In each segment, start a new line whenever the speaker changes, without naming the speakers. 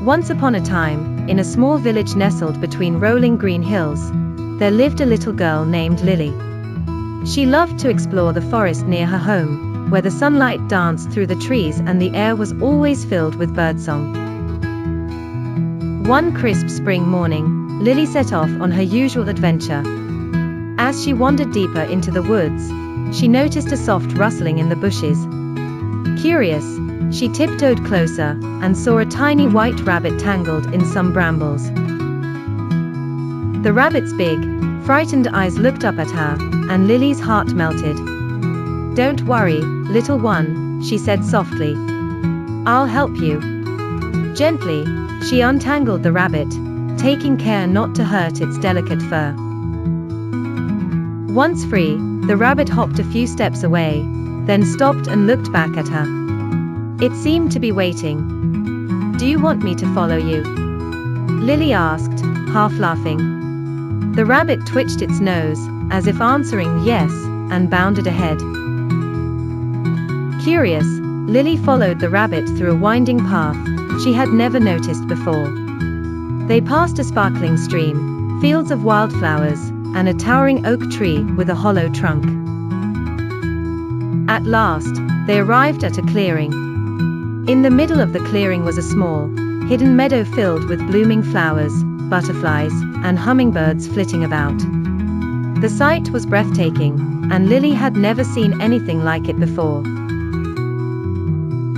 Once upon a time, in a small village nestled between rolling green hills, there lived a little girl named Lily. She loved to explore the forest near her home, where the sunlight danced through the trees and the air was always filled with birdsong. One crisp spring morning, Lily set off on her usual adventure. As she wandered deeper into the woods, she noticed a soft rustling in the bushes. Curious, she tiptoed closer and saw a tiny white rabbit tangled in some brambles. The rabbit's big, frightened eyes looked up at her, and Lily's heart melted. "Don't worry, little one," she said softly. "I'll help you." Gently, she untangled the rabbit, taking care not to hurt its delicate fur. Once free, the rabbit hopped a few steps away, then stopped and looked back at her. It seemed to be waiting. "Do you want me to follow you?" Lily asked, half laughing. The rabbit twitched its nose, as if answering yes, and bounded ahead. Curious, Lily followed the rabbit through a winding path she had never noticed before. They passed a sparkling stream, fields of wildflowers, and a towering oak tree with a hollow trunk. At last, they arrived at a clearing. In the middle of the clearing was a small, hidden meadow filled with blooming flowers, butterflies, and hummingbirds flitting about. The sight was breathtaking, and Lily had never seen anything like it before.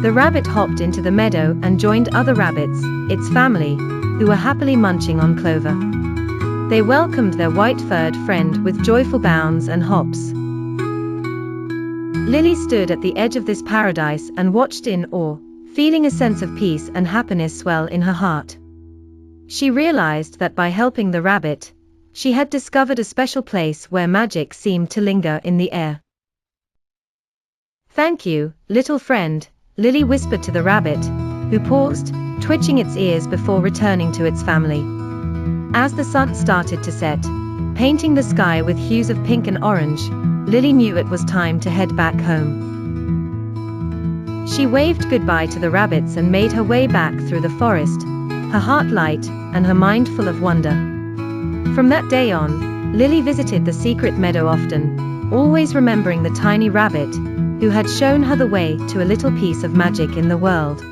The rabbit hopped into the meadow and joined other rabbits, its family, who were happily munching on clover. They welcomed their white-furred friend with joyful bounds and hops. Lily stood at the edge of this paradise and watched in awe, feeling a sense of peace and happiness swell in her heart. She realized that by helping the rabbit, she had discovered a special place where magic seemed to linger in the air. "Thank you, little friend," Lily whispered to the rabbit, who paused, twitching its ears before returning to its family. As the sun started to set, painting the sky with hues of pink and orange, Lily knew it was time to head back home. She waved goodbye to the rabbits and made her way back through the forest, her heart light, and her mind full of wonder. From that day on, Lily visited the secret meadow often, always remembering the tiny rabbit, who had shown her the way to a little piece of magic in the world.